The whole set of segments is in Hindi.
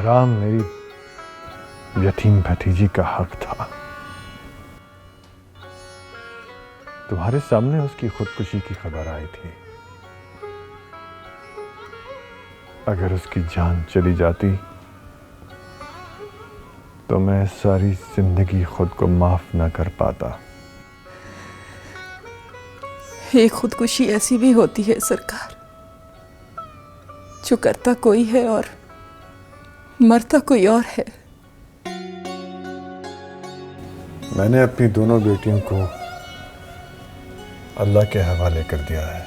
एहराम मेरी यतीम भतीजी का हक था। तुम्हारे सामने उसकी खुदकुशी की खबर आई थी। अगर उसकी जान चली जाती तो मैं सारी जिंदगी खुद को माफ न कर पाता। ये खुदकुशी ऐसी भी होती है सरकार, जो करता कोई है और मरता कोई और है। मैंने अपनी दोनों बेटियों को अल्लाह के हवाले कर दिया है।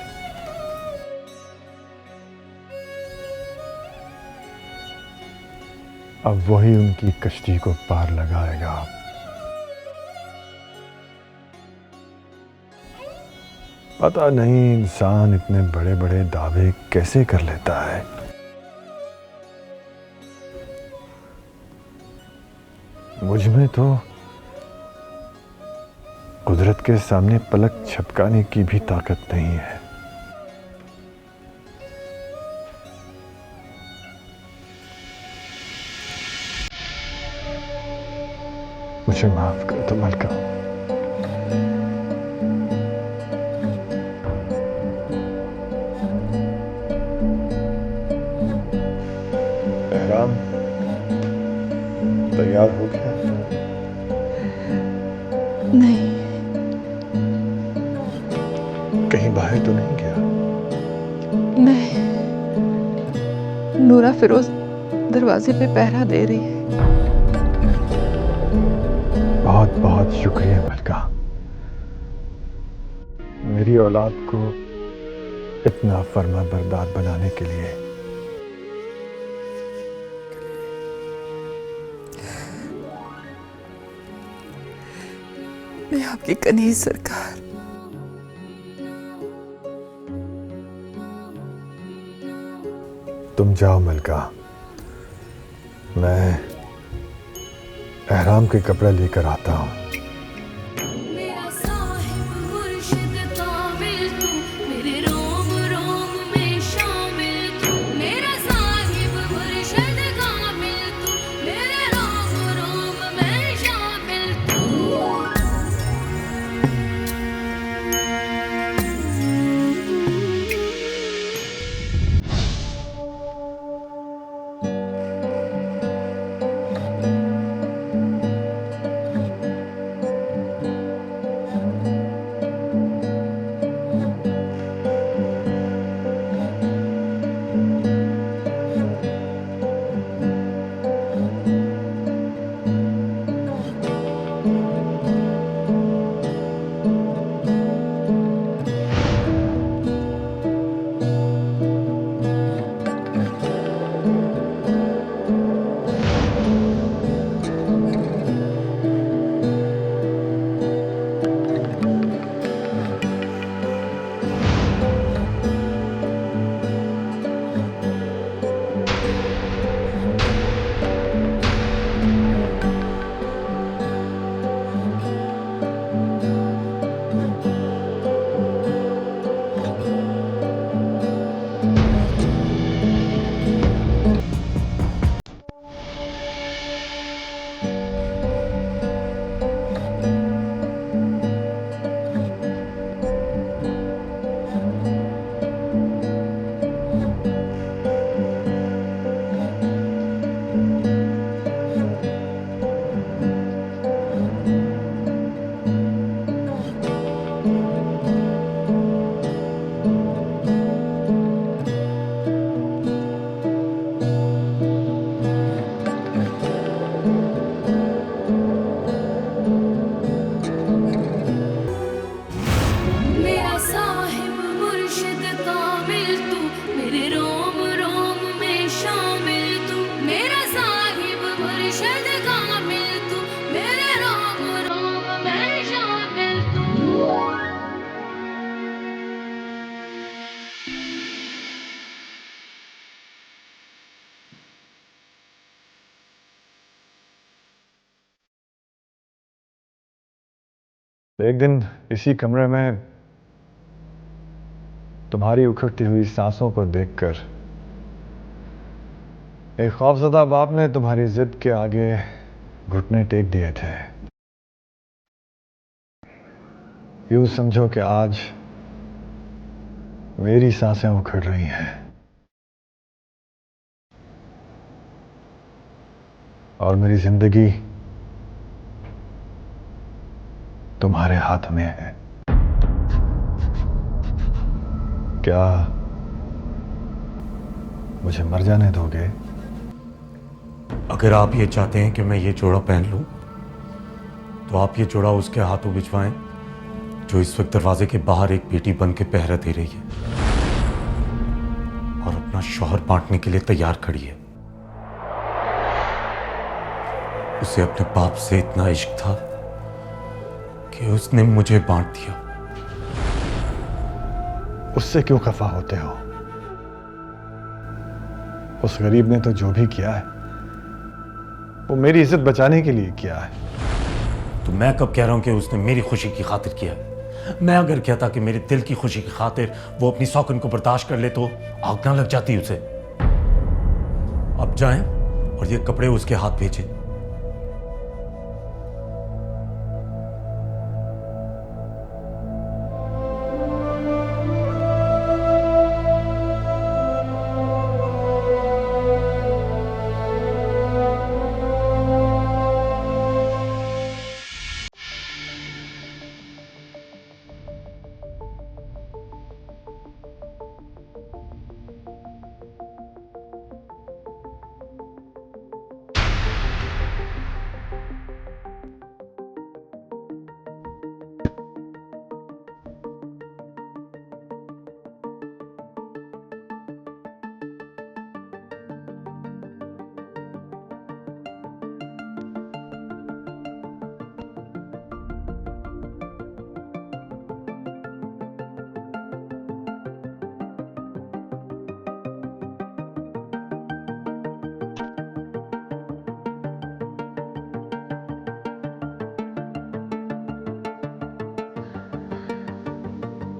अब वही उनकी कश्ती को पार लगाएगा। पता नहीं इंसान इतने बड़े बड़े दावे कैसे कर लेता है। मुझ में तो कुदरत के सामने पलक झपकाने की भी ताकत नहीं है। मुझे माफ कर दो मलका। एहराम तैयार हो गया? नहीं। कहीं बाहर तो नहीं गया? नहीं, नूरा फिरोज दरवाजे पे पहरा दे रही है। बहुत बहुत शुक्रिया मलका, मेरी औलाद को इतना फर्मा बरदार बनाने के लिए। मैं आपकी कनीज सरकार। तुम जाओ मलका, मैं एहराम के कपड़े लेकर आता हूँ। एक दिन इसी कमरे में तुम्हारी उखड़ती हुई सांसों को देखकर एक खौफजदा बाप ने तुम्हारी जिद के आगे घुटने टेक दिए थे। यूं समझो कि आज मेरी सांसें उखड़ रही हैं और मेरी जिंदगी तुम्हारे हाथ में है। क्या मुझे मर जाने दोगे? अगर आप ये चाहते हैं कि मैं ये जोड़ा पहन लूं, तो आप ये जोड़ा उसके हाथों भिजवाएं जो इस वक्त दरवाजे के बाहर एक बेटी बन के पहरा दे रही है और अपना शौहर बांटने के लिए तैयार खड़ी है। उसे अपने बाप से इतना इश्क था कि उसने मुझे बांट दिया। उससे क्यों खफा होते हो? उस गरीब ने तो जो भी किया है वो मेरी इज्जत बचाने के लिए किया है। तो मैं कब कह रहा हूं कि उसने मेरी खुशी की खातिर किया है? मैं अगर कहता कि मेरे दिल की खुशी की खातिर वो अपनी सौकन को बर्दाश्त कर ले तो आग ना लग जाती उसे। अब जाएं और ये कपड़े उसके हाथ भेजें।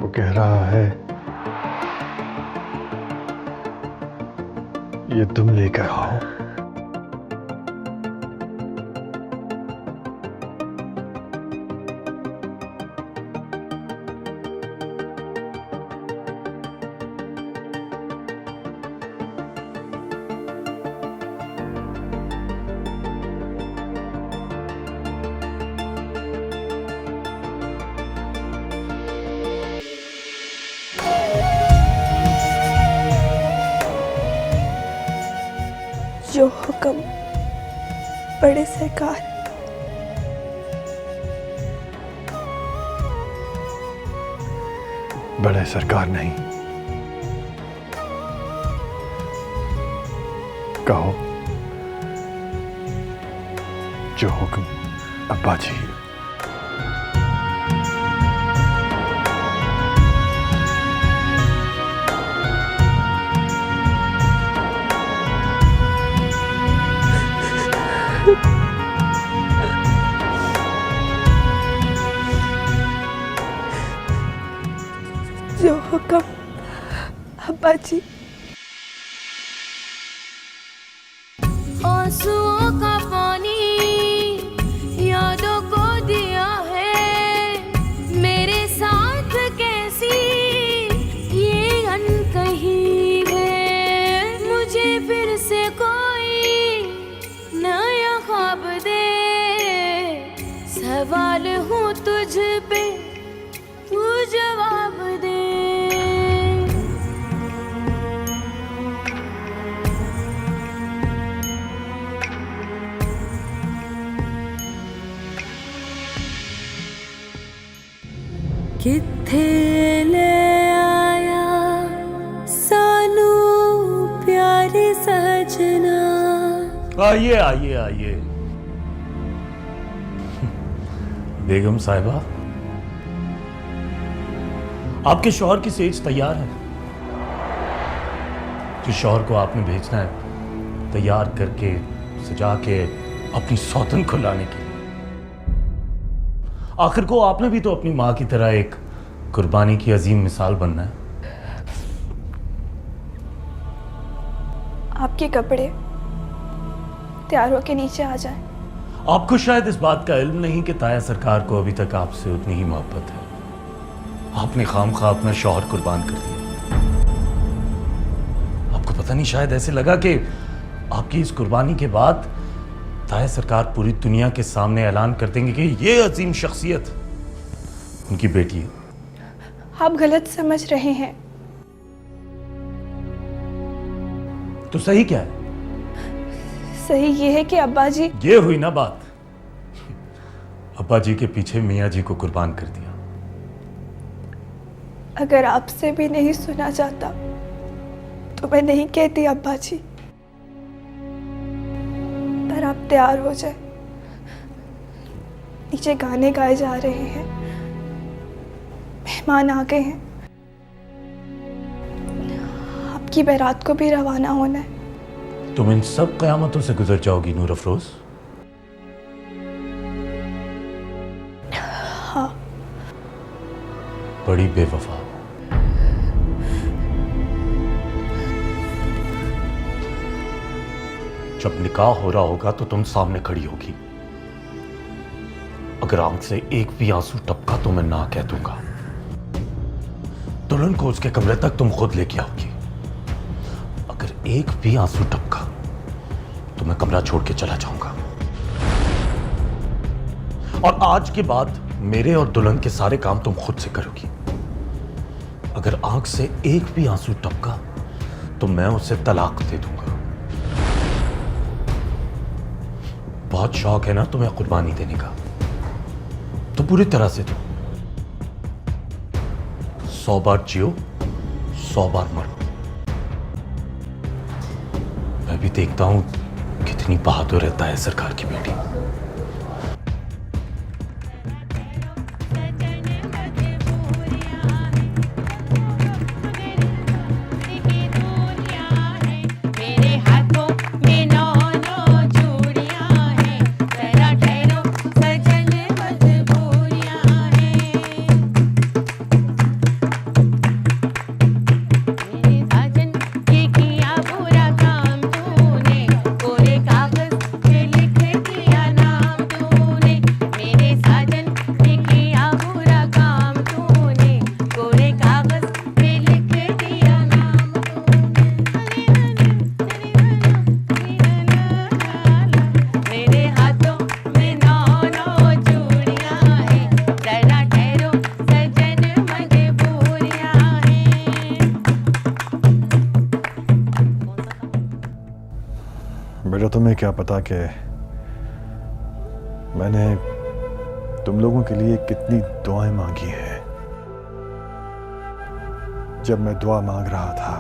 वो कह रहा है ये तुम लेकर आओ। जो हुक्म बड़े सरकार। बड़े सरकार नहीं, कहो जो हुक्म अब्बा जी। जो हुक्म अब्बा जी। आंसुओं का पानी यादों को दिया है, मेरे साथ कैसी ये अनकही है। मुझे फिर से कोई नया ख्वाब दे, सवाल हूँ तुझ पे, तू जवाब दे। किथे ले आया सानू प्यारे सजना। आइए आइए आइए बेगम साहिबा, आपके शौहर की सेज तैयार है। जिस शौहर को आपने भेजना है तैयार करके सजा के अपनी सौतन को लाने के लिए। आखिर को आपने भी तो अपनी मां की तरह एक कुर्बानी की अजीम मिसाल बनना है। आपके कपड़े तैयार होके नीचे आ जाए। आपको शायद इस बात का इल्म नहीं कि ताया सरकार को अभी तक आपसे उतनी ही मोहब्बत है। आपने खामखा अपना शौहर कुर्बान कर दिया। आपको पता नहीं, शायद ऐसे लगा कि आपकी इस कुर्बानी के बाद ताया सरकार पूरी दुनिया के सामने ऐलान कर देंगे कि ये अजीम शख्सियत उनकी बेटी है। आप गलत समझ रहे हैं। तो सही क्या है? सही ये है कि अब्बा जी। ये हुई ना बात। अब्बा जी के पीछे मियाँ जी को कुर्बान कर दिया। अगर आपसे भी नहीं सुना जाता तो मैं नहीं कहती अब्बा जी। पर आप तैयार हो जाए, नीचे गाने गाए जा रहे हैं, मेहमान आ गए हैं, आपकी बारात को भी रवाना होना है। तुम इन सब क़यामतों से गुजर जाओगी नूर अफरोज? हाँ। बड़ी बेवफा। जब निकाह हो रहा होगा तो तुम सामने खड़ी होगी। अगर आंख से एक भी आंसू टपका तो मैं ना कह दूंगा। दुल्हन को उसके कमरे तक तुम खुद लेके आओगी। अगर एक भी आंसू टपका तो मैं कमरा छोड़ के चला जाऊंगा। और आज के बाद मेरे और दुल्हन के सारे काम तुम खुद से करोगी। अगर आंख से एक भी आंसू टपका तो मैं उसे तलाक दे दूंगा। बहुत शौक है ना तुम्हें कुर्बानी देने का, तो पूरी तरह से दो। 100 बार जियो, 100 बार मरो। मैं भी देखता हूं कितनी बहादुर रहता है सरकार की बेटी। बेटा, तुम्हें क्या पता कि मैंने तुम लोगों के लिए कितनी दुआएं मांगी हैं। जब मैं दुआ मांग रहा था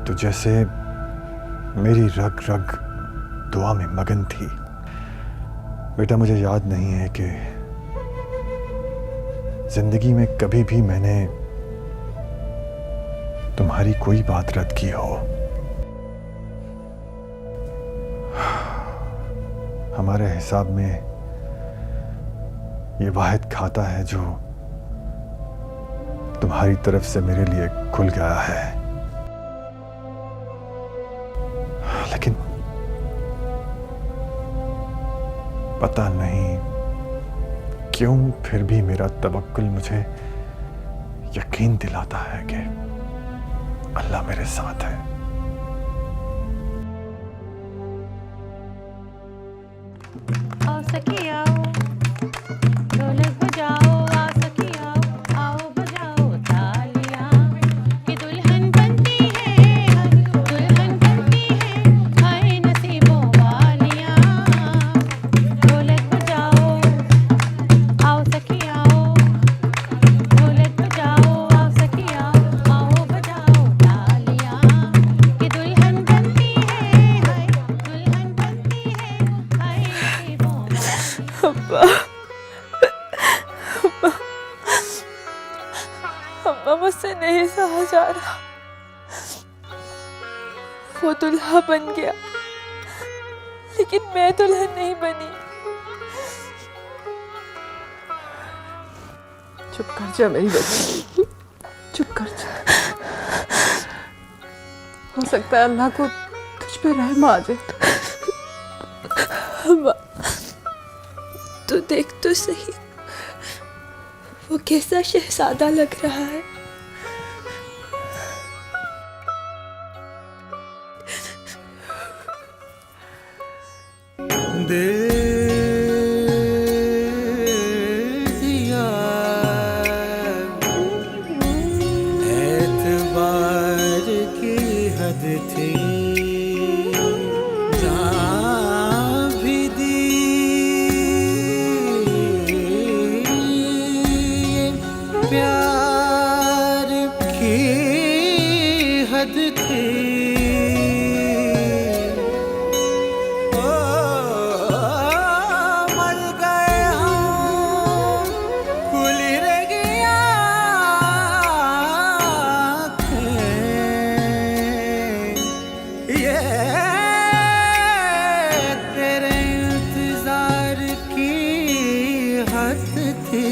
तो जैसे मेरी रग रग दुआ में मगन थी। बेटा, मुझे याद नहीं है कि जिंदगी में कभी भी मैंने तुम्हारी कोई बात रद्द की हो। हमारे हिसाब में ये वाहिद खाता है जो तुम्हारी तरफ से मेरे लिए खुल गया है। लेकिन पता नहीं क्यों फिर भी मेरा तवक्कुल मुझे यकीन दिलाता है कि अल्लाह मेरे साथ है। आओ सखी आओ, ढोलक बजाओ, आओ सखी आओ, आओ बजाओ तालियां, कि दुल्हन बनती है, दुल्हन बनती है, हाय नसीबों वालियां। ढोलक बजाओ, आओ सखी आओ, ढोलक बजाओ, आओ सखी आओ, आओ बजाओ तालियां, कि दुल्हन बनती है, हाय दुल्हन बनती है, हाय नसीबों वालियां। अब्बा, अब्बा, अब्बा, मुझसे नहीं सहा जा रहा। वो दुल्हा बन गया, लेकिन मैं दुल्हन नहीं बनी। चुप कर जा मेरी बच्ची, चुप कर जा। हो सकता है अल्लाह को तुझ पे रहम आ जाए। अम्मा, तू देख तो सही, वो कैसा शहजादा लग रहा है। एतबार की हद थी, जहाँ भी दी प्यार की हद थी। मर गए हम, खुल रह गया ये तेरे इंतजार की हद थी।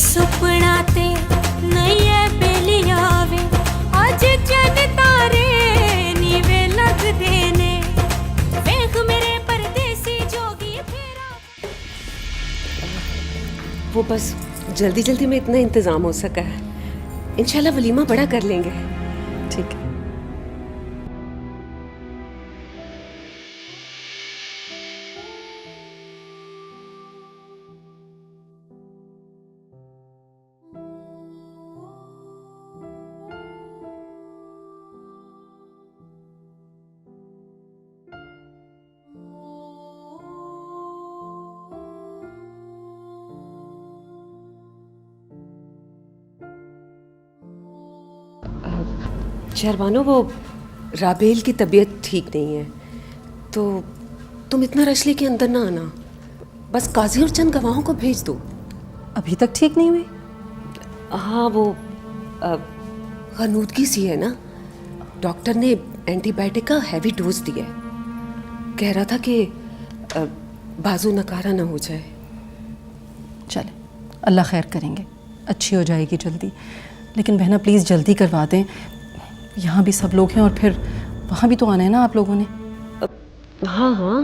सुपनाते नैये बेलियावे अज जन तारे नीवे लग देने वेख मेरे परदेसी जोगी फेरा। वो बस जल्दी जल्दी में इतना इंतजाम हो सका है, इंशाल्लाह वलीमा बड़ा कर लेंगे। ठीक है। शहरबानो, वो राबेल की तबीयत ठीक नहीं है, तो तुम इतना रश लेके अंदर ना आना, बस काजी और चंद गवाहों को भेज दो। अभी तक ठीक नहीं हुई? हाँ, वो गनूदगी सी है ना, डॉक्टर ने एंटीबायोटिक का हैवी डोज दिया है, कह रहा था कि बाजू नकारा ना हो जाए। चले, अल्लाह खैर करेंगे, अच्छी हो जाएगी जल्दी। लेकिन बहना प्लीज़ जल्दी करवा दें, यहाँ भी सब लोग हैं और फिर वहाँ भी तो आना है ना आप लोगों ने। हाँ हाँ,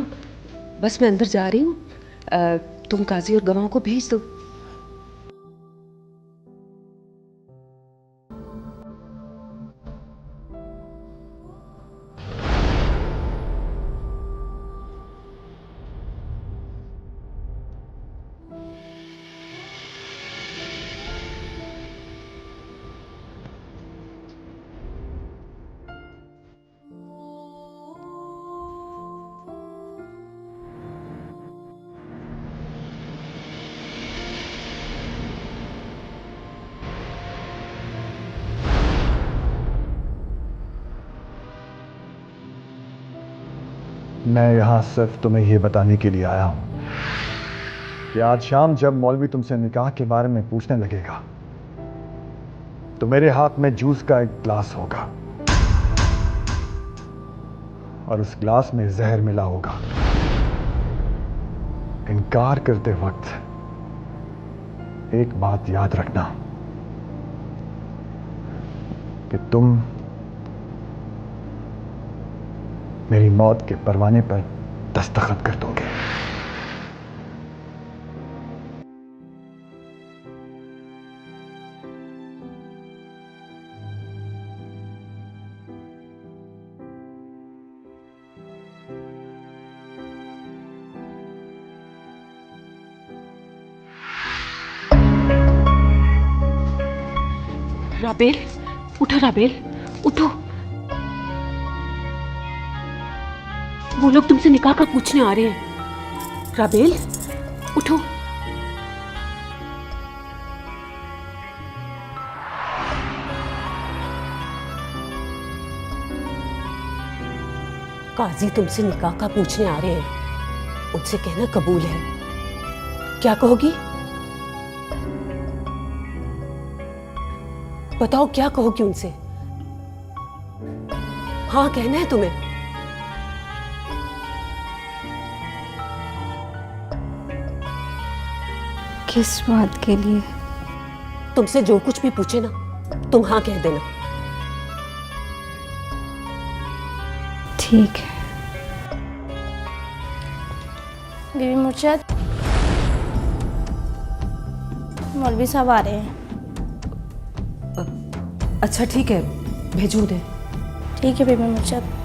बस मैं अंदर जा रही हूँ, तुम काजी और गवाहों को भेज दो। मैं यहाँ सिर्फ तुम्हें ये बताने के लिए आया हूँ कि आज शाम जब मौलवी तुमसे निकाह के बारे में पूछने लगेगा तो मेरे हाथ में जूस का एक ग्लास होगा और उस ग्लास में जहर मिला होगा। इनकार करते वक्त एक बात याद रखना कि तुम मेरी मौत के परवाने पर दस्तखत कर दोगे। राबेल, उठो राबेल, उठो। वो लोग तुमसे निकाह का पूछने आ रहे हैं। राबेल, उठो। काजी तुमसे निकाह का पूछने आ रहे हैं, उनसे कहना कबूल है। क्या कहोगी? बताओ क्या कहोगी उनसे? हाँ कहना है तुम्हें। किस बात के लिए? तुमसे जो कुछ भी पूछे ना, तुम हाँ कह देना। ठीक है। बीबी मुर्शद, मौलवी साहब आ रहे हैं। अच्छा ठीक है, भेजू दे। ठीक है बीबी मुर्शद।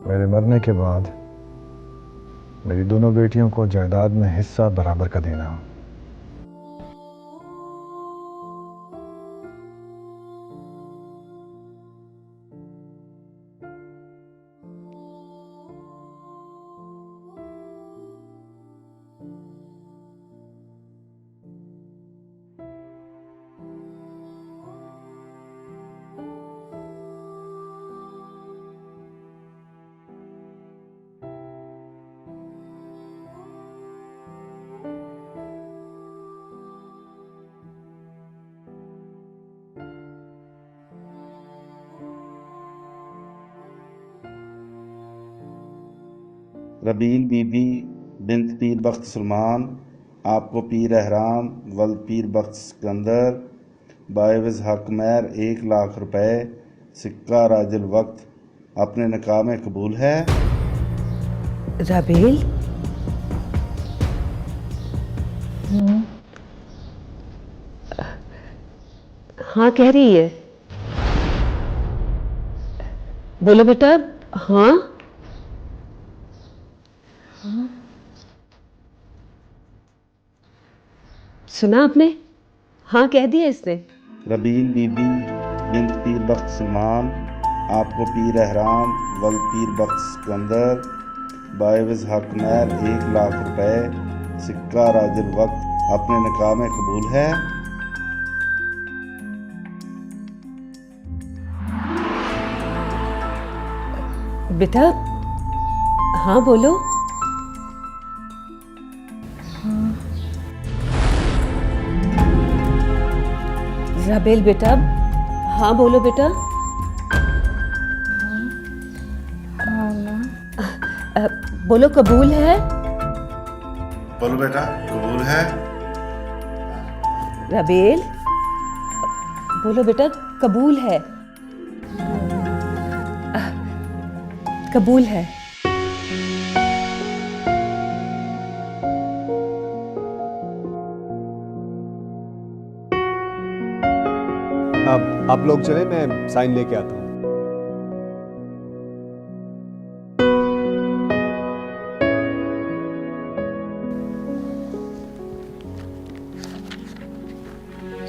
मेरे मरने के बाद मेरी दोनों बेटियों को जायदाद में हिस्सा बराबर का देना। रबील बीबी बिन्त पीर बख्त सलमान आपको पीर अहराम वल पीर बख्त सिकंदर बाएवज़ हक महर 1 लाख रुपए सिक्का राजुल वक्त अपने निकाह में कबूल है। राबेल, हाँ कह रही है। बोलो बेटा। हाँ सुना आपने? हाँ कह दिया इसने। रबील बीबी बिन्त पीर बख्त सलमान आपको पीर अहराम वल पीर बख्त सिकंदर बायवज़ हक महर 1 लाख रुपए। सिक्का राजिल वक्त अपने निकाह में कबूल है? बेटा हाँ बोलो। राबेल बेटा हाँ बोलो बेटा। बोलो कबूल है। बोलो बेटा, कबूल है? राबेल बोलो बेटा कबूल है। कबूल है। अब आप लोग चले, मैं साइन लेके आता हूँ।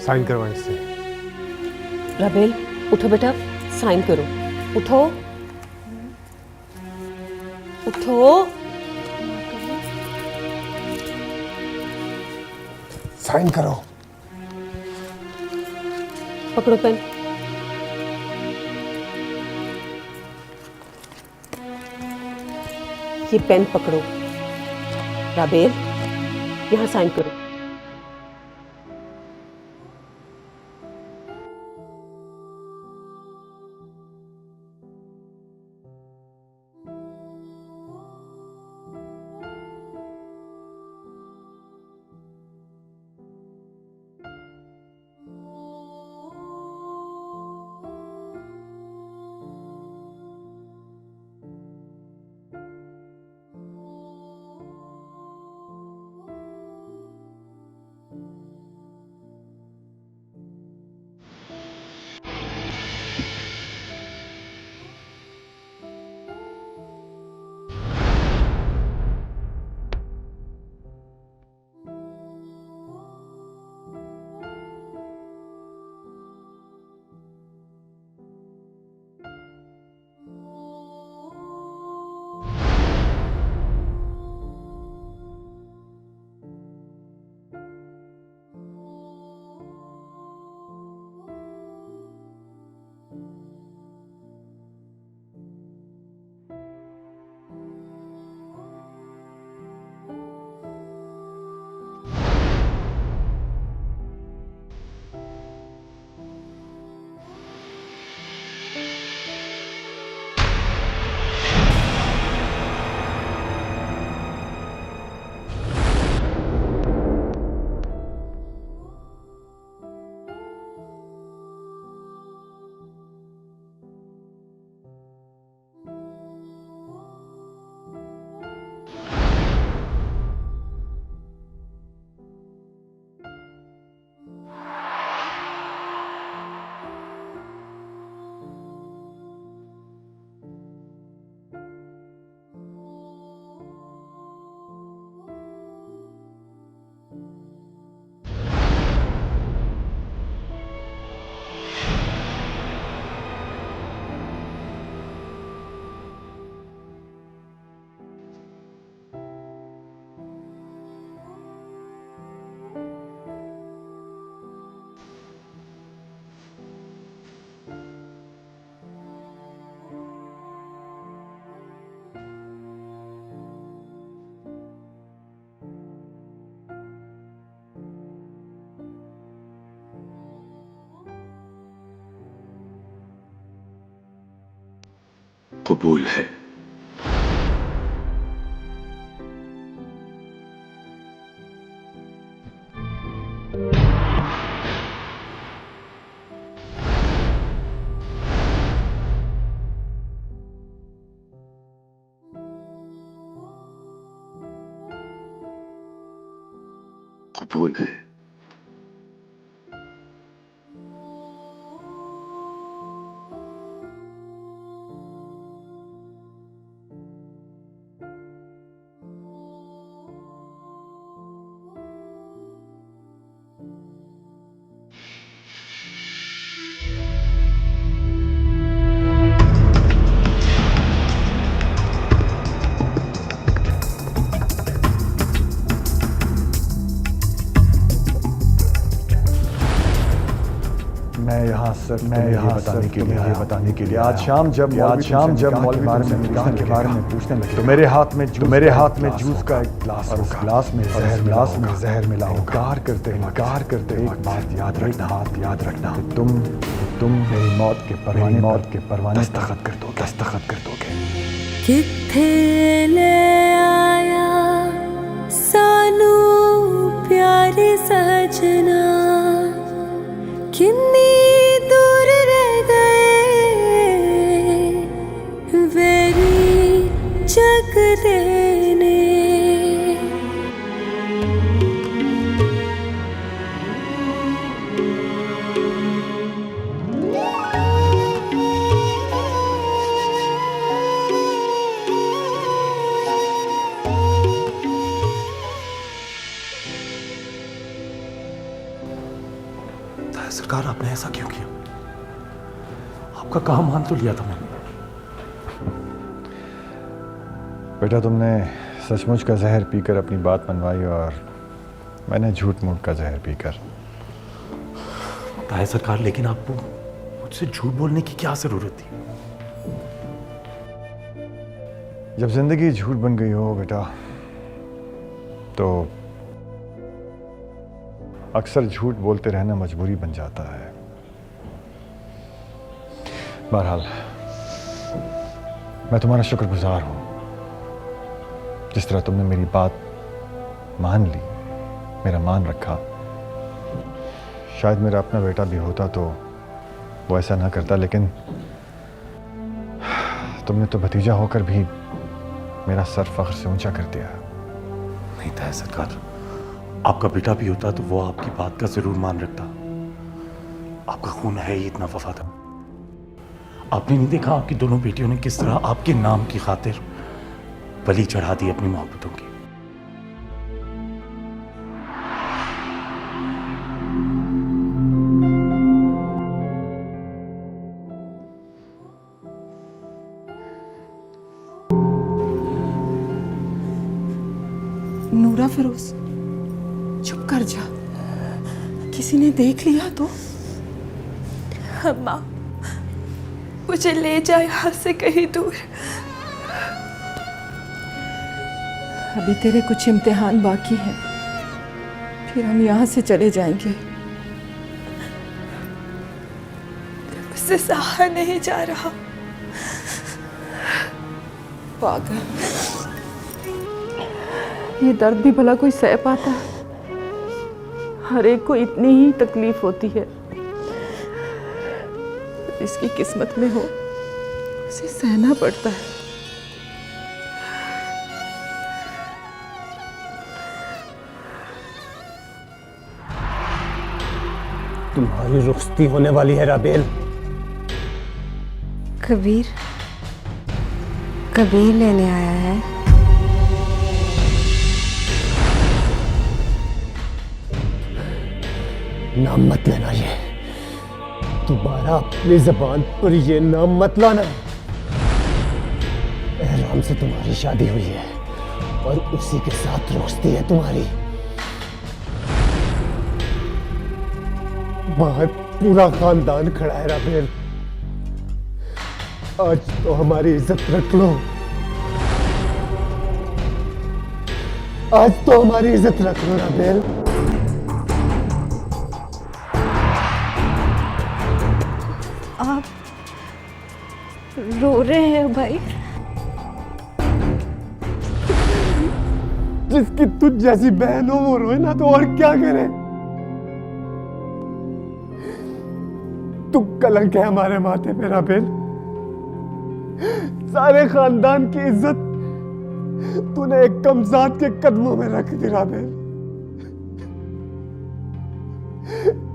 साइन करवाएं इससे। राबेल उठो बेटा, साइन करो। उठो उठो। साइन करो। पकड़ो पेन। ये पेन पकड़ो। राबेल यहां साइन करो। कबूल है। कबूल है। मैं यहाँ बताने के लिए बताने के लिए आज शाम जब मौलवी तुमसे निकाह के बारे में पूछने लगे तो मेरे हाथ में जूस का एक गिलास और उस गिलास में जहर मिला होगा। इनकार करते एक बात याद रखना तुम मेरी मौत के परवाने दस्तखत कर दोगे। किथे ले आया सानू प्यारे सजना, किन्नी दूर रह गए वेरी जग देने। सरकार, आपने ऐसा क्यों किया? आपका काम मान तो लिया था मैंने। बेटा, तुमने सचमुच का जहर पीकर अपनी बात मनवाई और मैंने झूठ मूठ का जहर पीकर। है सरकार, लेकिन आपको मुझसे झूठ बोलने की क्या जरूरत थी? जब जिंदगी झूठ बन गई हो बेटा तो अक्सर झूठ बोलते रहना मजबूरी बन जाता है। बहरहाल मैं तुम्हारा शुक्रगुजार हूं, जिस तरह तुमने मेरी बात मान ली, मेरा मान रखा। शायद मेरा अपना बेटा भी होता तो वो ऐसा ना करता, लेकिन तुमने तो भतीजा होकर भी मेरा सर फख्र से ऊंचा कर दिया। नहीं था सरकार, आपका बेटा भी होता तो वो आपकी बात का जरूर मान रखता। आपका खून है ही इतना वफादार। आपने नहीं देखा आपकी दोनों बेटियों ने किस तरह आपके नाम की खातिर बलि चढ़ा दी अपनी मोहब्बतों की। नूरा फिरोज, चुप कर जा, किसी ने देख लिया तो। अम्मा, मुझे ले जाए यहाँ से कहीं दूर। अभी तेरे कुछ इम्तिहान बाकी हैं, फिर हम यहाँ से चले जाएंगे। मुझसे सहा नहीं जा रहा। पागल, ये दर्द भी भला कोई सह पाता है? हर एक को इतनी ही तकलीफ होती है। इसकी किस्मत में हो उसे सहना पड़ता है। तुम्हारी रुखसती होने वाली है राबेल। कबीर लेने आया है। नाम मत लेना, ये दोबारा अपनी जबान पर ये नाम मत लाना। एहराम से तुम्हारी शादी हुई है और उसी के साथ रुखसती है तुम्हारी। बाहर पूरा खानदान खड़ा है राबेल, आज तो हमारी इज्जत रख लो। आज तो हमारी इज्जत रख लो राबेल। आप रो रहे हैं भाई? जिसकी तुझ जैसी बहन हो वो रोए ना तो और क्या करे। तू कलंक है हमारे माथे पे राबेल। सारे खानदान की इज्जत तूने एक कमजात के कदमों में रख दी राबेल।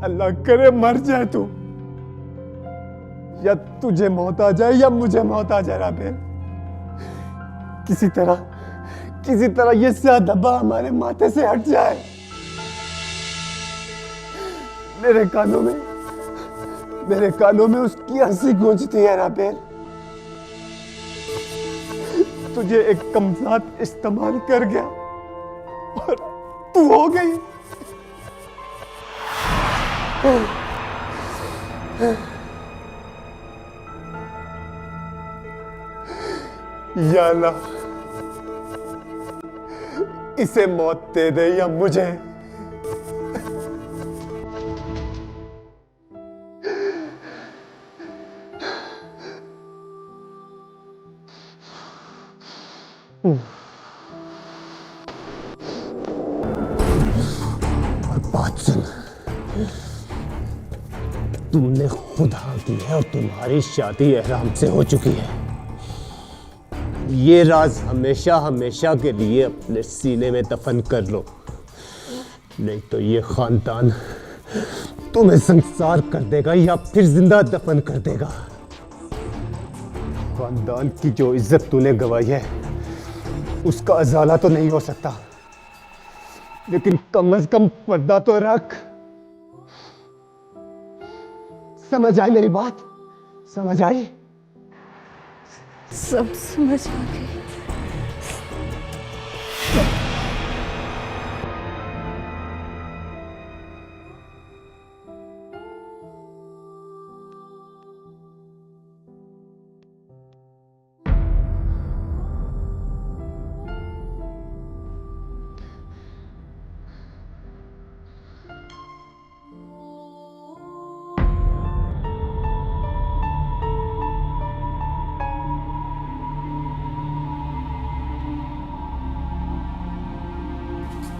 अल्लाह करे मर जाए तू, या तुझे मौत आ जाए या मुझे मौत आ जाए राबेल। किसी तरह ये धब्बा हमारे माथे से हट जाए। मेरे कानों में उसकी हंसी गूंजती है राबेल। तुझे एक कमजात इस्तेमाल कर गया और तू हो गई। या अल्लाह, इसे मौत दे दे या मुझे। और बात सुन, तुमने खुदा की है और तुम्हारी शादी एहराम से हो चुकी है। ये राज हमेशा हमेशा के लिए अपने सीने में दफन कर लो, नहीं तो ये खानदान तुम्हें संसार कर देगा या फिर जिंदा दफन कर देगा। खानदान की जो इज्जत तूने गंवाई है उसका अजाला तो नहीं हो सकता, लेकिन कम से कम पर्दा तो रख। समझ आई मेरी बात? समझ आई? सब समझ आ गई।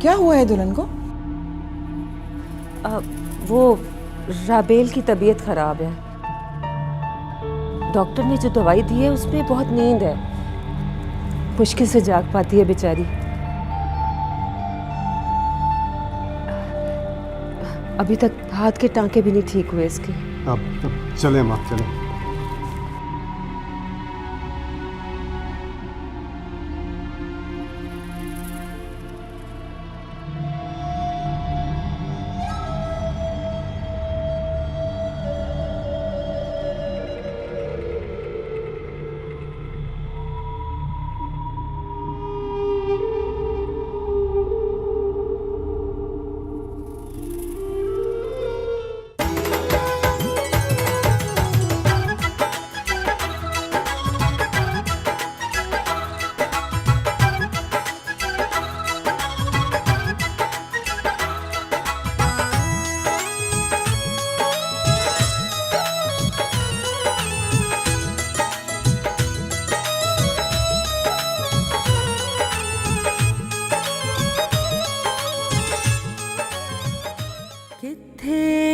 क्या हुआ है दुल्हन को? वो राबेल की तबीयत खराब है। डॉक्टर ने जो दवाई दी है उसमें बहुत नींद है, मुश्किल से जाग पाती है बेचारी। अभी तक हाथ के टांके भी नहीं ठीक हुए इसके। अब चले माँ, चले।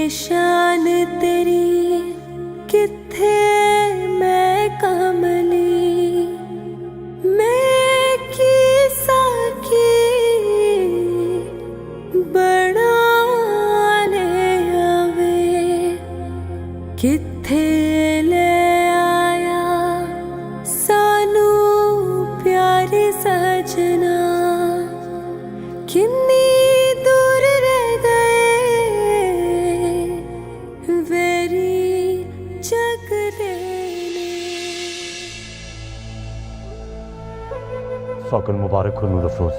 शान तेरी किथे मैं कमली, मैं की साकी बनाने आवे, किथे ले आया सानू प्यारे सजना, किन्नी दूर रह सौकन मुबारक हो नूर अफरोज।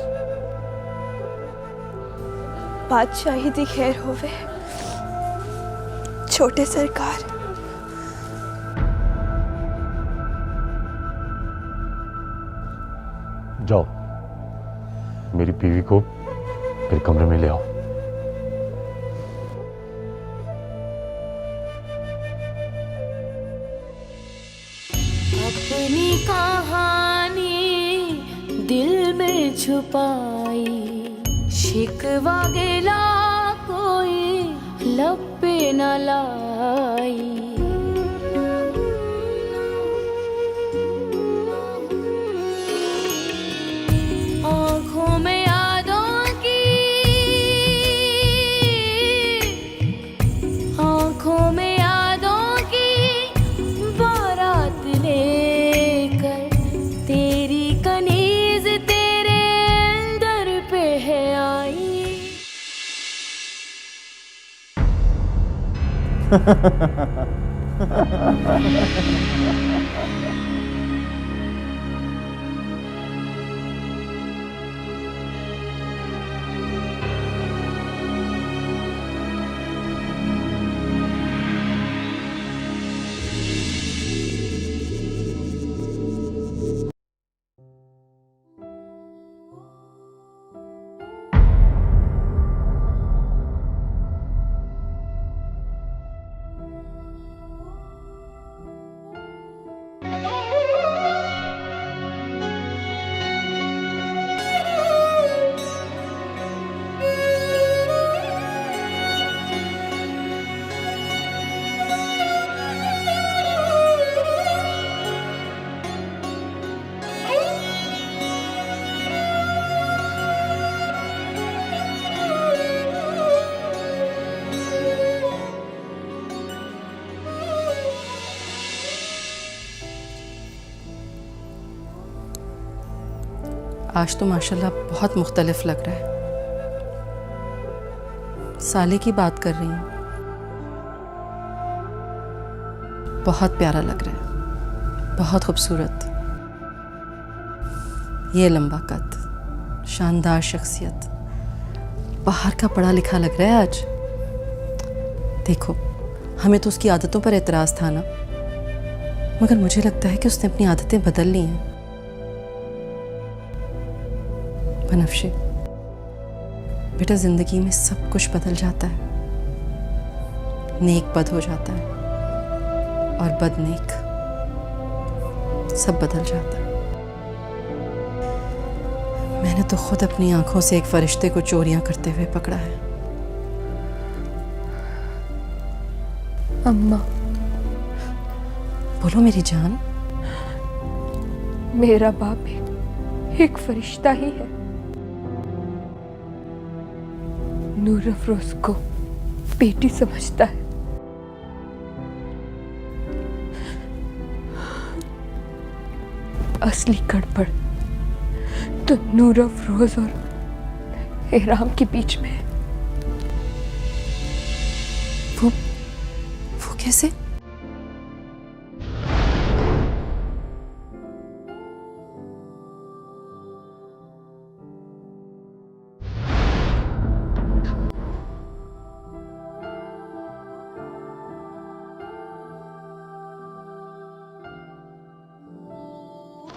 बादशाही दी खैर होवे छोटे सरकार। जाओ मेरी बीवी को मेरे कमरे में ले आओ। अपनी कहानी दिल में छुपाई, शिकवा गिला कोई लब पे न लाई। आँखों में यादों की, आँखों में यादों की बारात लेकर तेरी कनीज तेरे दर पे है आई। आज तो माशाल्लाह बहुत मुख्तलिफ लग रहा है। साले की बात कर रही हूँ, बहुत प्यारा लग रहा है, बहुत खूबसूरत। ये लंबा कद, शानदार शख्सियत, बाहर का पढ़ा लिखा लग रहा है आज। देखो, हमें तो उसकी आदतों पर एतराज़ था ना, मगर मुझे लगता है कि उसने अपनी आदतें बदल ली हैं। बनफ्शे बेटा, ज़िंदगी में सब कुछ बदल जाता है, नेक बद हो जाता है और बद नेक, सब बदल जाता है। मैंने तो खुद अपनी आंखों से एक फरिश्ते को चोरियां करते हुए पकड़ा है। अम्मा, बोलो मेरी जान। मेरा बाप एक फरिश्ता ही है। नूर अफरोज को बेटी समझता है। असली गड़बड़ तो नूर अफरोज और एहराम के बीच में है। वो कैसे?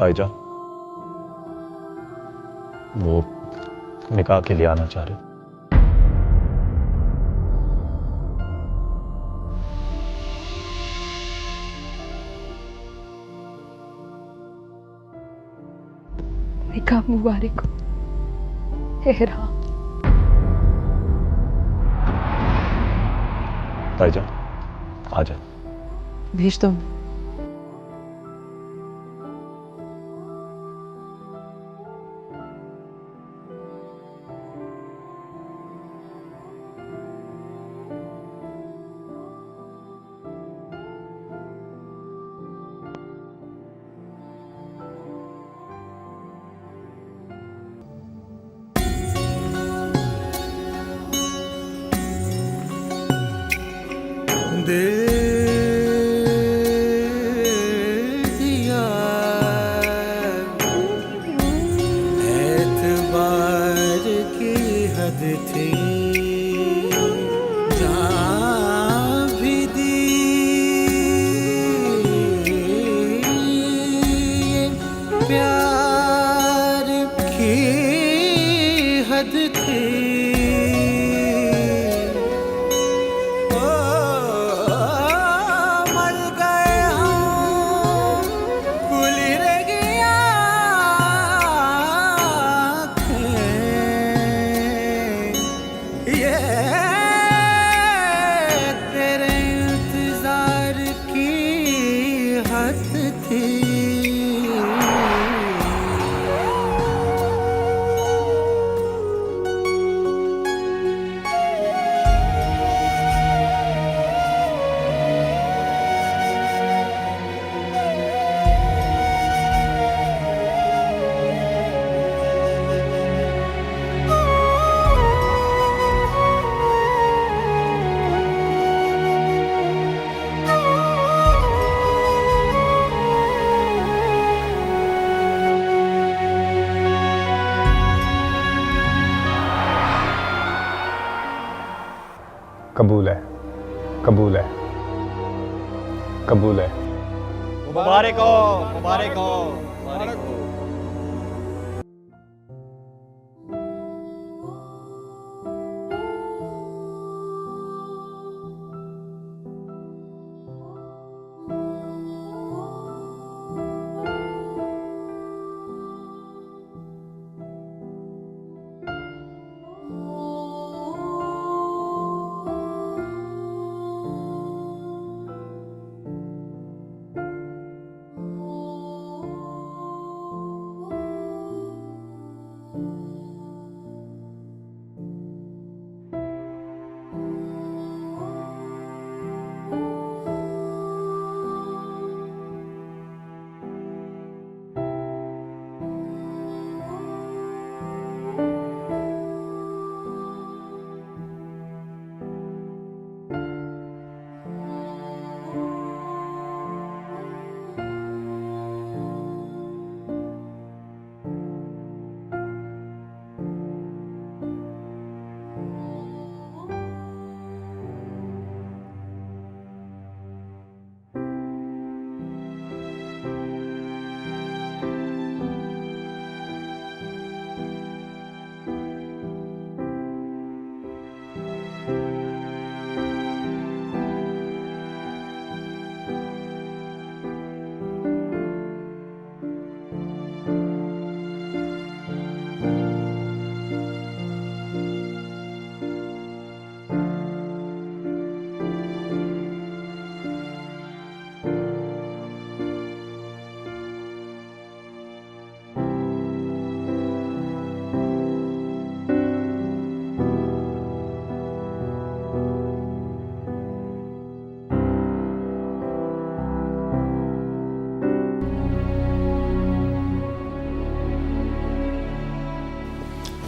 आयजा, वो निकाह के लिए आना चाह रहे। निकाह मुबारक हो एहराम। आयजा, आजा। भेज दो। दिया एतबार की हद थी, जहाँ भी दी प्यार की हद थी। कबूल है, कबूल है, कबूल है। मुबारक हो, मुबारक हो, मुबारक हो।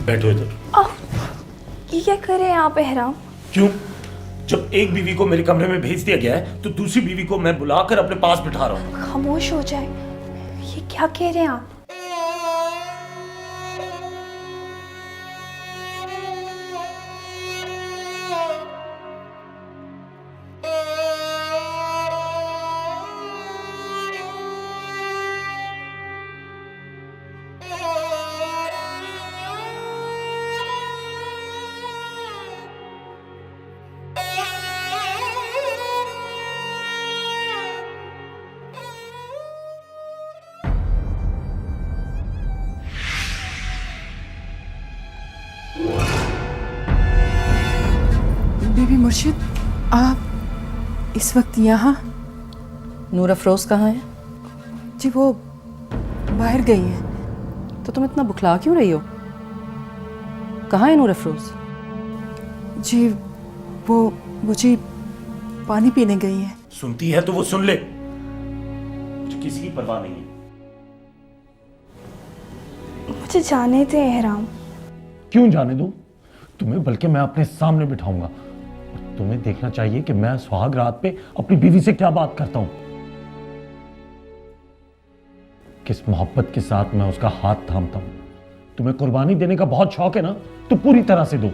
बैठो इधर। ये क्या करे आप एहराम? क्यों? जब एक बीवी को मेरे कमरे में भेज दिया गया है तो दूसरी बीवी को मैं बुलाकर अपने पास बिठा रहा हूँ। खामोश हो जाए। ये क्या कह रहे हैं आप? बीबी मुर्शिद, आप इस वक्त यहाँ? नूर अफरोज कहाँ है? जी वो बाहर गई है। तो तुम इतना बुखला क्यों रही हो? कहाँ है नूर अफरोज? जी वो जी पानी पीने गई है। सुनती है तो वो सुन ले, मुझे किसी की परवाह नहीं है। मुझे जाने दे एहराम। क्यों जाने दूं तुम्हें? बल्कि मैं अपने सामने बिठाऊंगा। तुम्हें देखना चाहिए कि मैं सुहाग रात पे अपनी बीवी से क्या बात करता हूं, किस मोहब्बत के साथ मैं उसका हाथ थामता हूं। तुम्हें कुर्बानी देने का बहुत शौक है ना, तो पूरी तरह से दो।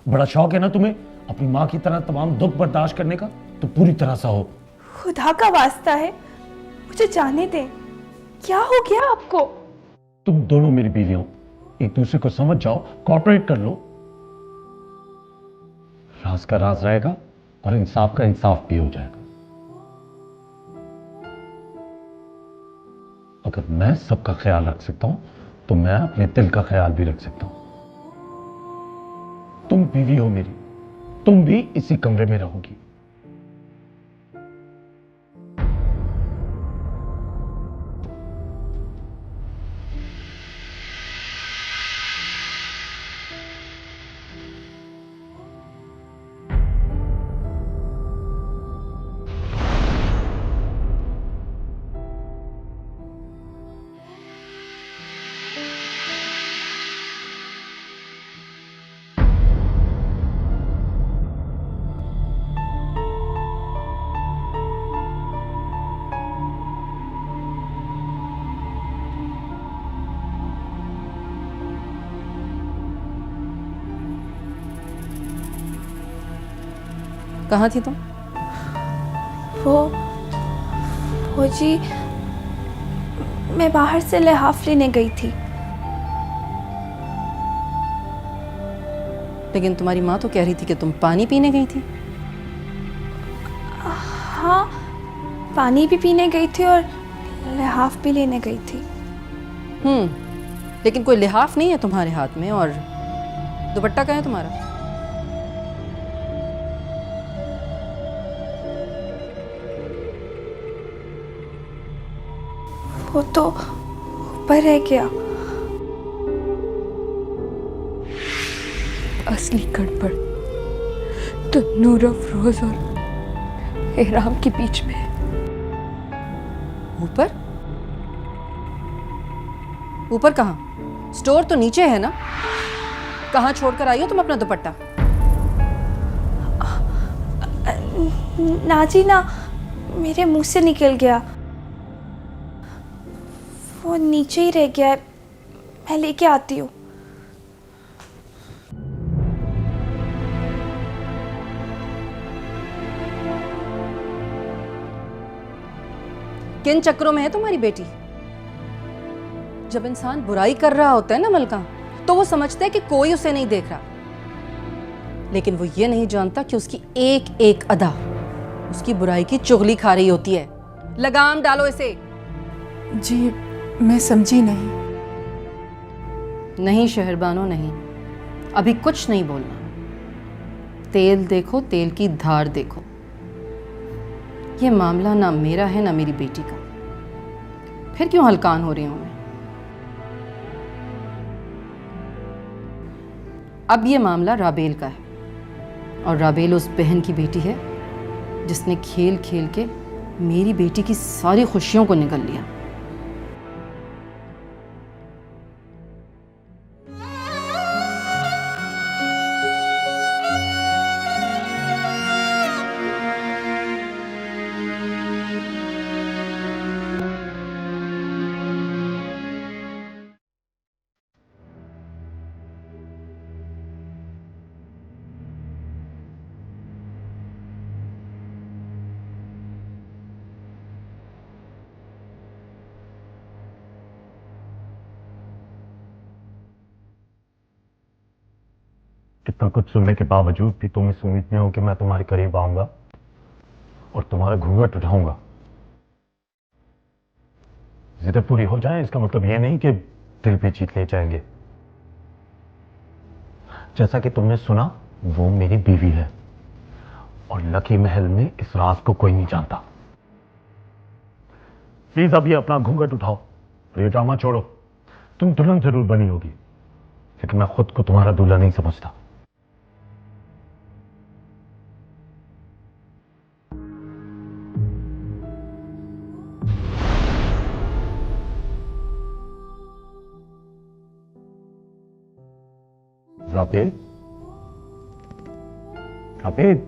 बड़ा शौक है ना तुम्हें अपनी मां की तरह तमाम दुख बर्दाश्त करने का, तो पूरी तरह से हो। खुदा का वास्ता है, मुझे जाने दे। क्या हो गया आपको? तुम दोनों मेरी बीवी हो, एक दूसरे को समझ जाओ, कॉर्पोरेट कर लो। राज का राज रहेगा और इंसाफ का इंसाफ भी हो जाएगा। अगर मैं सबका ख्याल रख सकता हूं तो मैं अपने दिल का ख्याल भी रख सकता हूं। तुम बीवी हो मेरी, तुम भी इसी कमरे में रहोगी। कहाँ थी तुम? वो जी मैं बाहर से लिहाफ लेने गई थी। लेकिन तुम्हारी माँ तो कह रही थी कि तुम पानी पीने गई थी। हाँ, पानी भी पीने गई थी और लिहाफ भी लेने गई थी। लेकिन कोई लिहाफ नहीं है तुम्हारे हाथ में, और दुपट्टा कहाँ है तुम्हारा? वो तो ऊपर रह गया। असली गड़बड़ तो नूर अफरोज और एहराम के बीच में है। ऊपर? ऊपर कहाँ? स्टोर तो नीचे है ना। कहाँ छोड़कर आई हो तुम अपना दुपट्टा? नाजी ना, मेरे मुंह से निकल गया। वो नीचे ही रह गया है, मैं लेके आती हूँ। किन चक्रों में है तुम्हारी बेटी? जब इंसान बुराई कर रहा होता है ना मलका, तो वो समझता है कि कोई उसे नहीं देख रहा, लेकिन वो ये नहीं जानता कि उसकी एक एक अदा उसकी बुराई की चुगली खा रही होती है। लगाम डालो इसे। जी मैं समझी नहीं। नहीं शहरबानो नहीं, अभी कुछ नहीं बोलना। तेल देखो, तेल की धार देखो। ये मामला ना मेरा है ना मेरी बेटी का। फिर क्यों हलकान हो रही हूं मैं? अब ये मामला राबेल का है, और राबेल उस बहन की बेटी है जिसने खेल खेल के मेरी बेटी की सारी खुशियों को निगल लिया। इतना कुछ सुनने के बावजूद भी तुम इस उम्मीद में हो कि मैं तुम्हारे करीब आऊंगा और तुम्हारा घूंघट उठाऊंगा। जिद पूरी हो जाए इसका मतलब यह नहीं कि दिल पे जीत ले जाएंगे। जैसा कि तुमने सुना, वो मेरी बीवी है और लकी महल में इस राज को कोई नहीं जानता। प्लीज अभी अपना घूंघट उठाओ और ये ड्रामा छोड़ो। तुम दुल्हन जरूर बनी होगी, लेकिन मैं खुद को तुम्हारा दूल्हा नहीं समझता। राबेल, राबेल,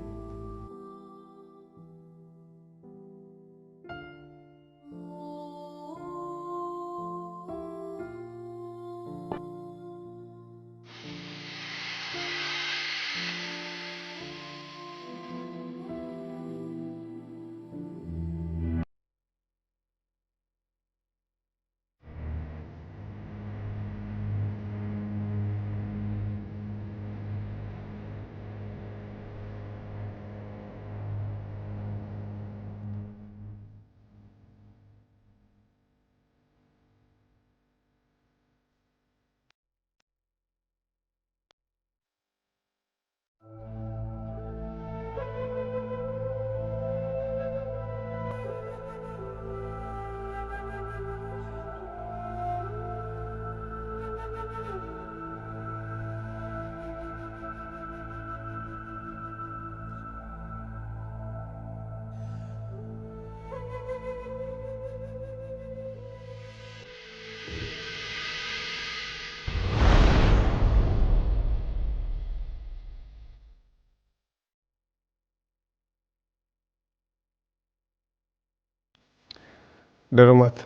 डरो मत।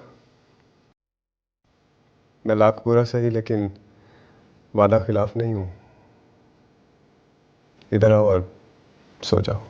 मैं लाख बुरा सही लेकिन वादा खिलाफ नहीं हूं। इधर आओ और सो जाओ।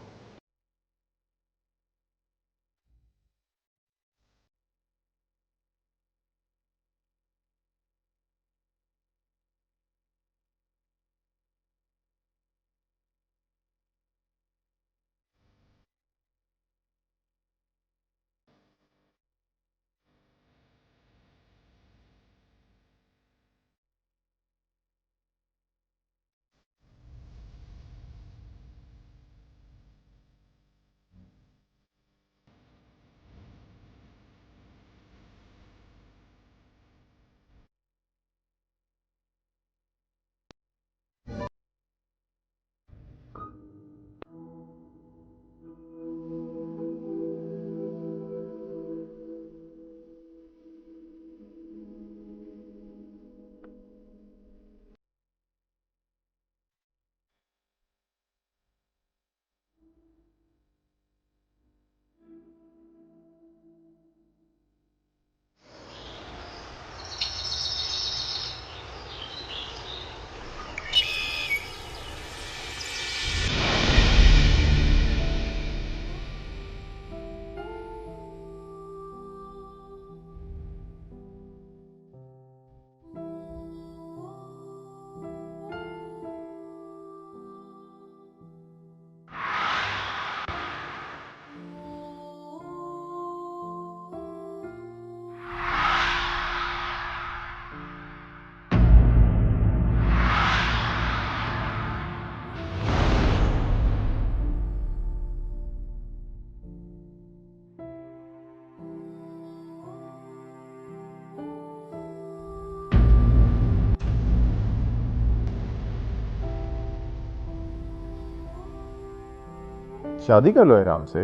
शादी कर लो आराम से।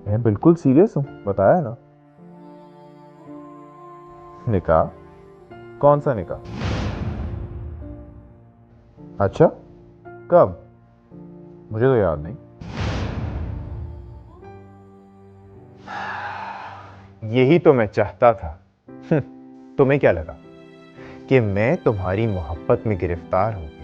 मैं बिल्कुल सीरियस हूं, बताया ना। निकाह? कौन सा निकाह? अच्छा, कब? मुझे तो याद नहीं। यही तो मैं चाहता था। तुम्हें क्या लगा कि मैं तुम्हारी मोहब्बत में गिरफ्तार हो गया?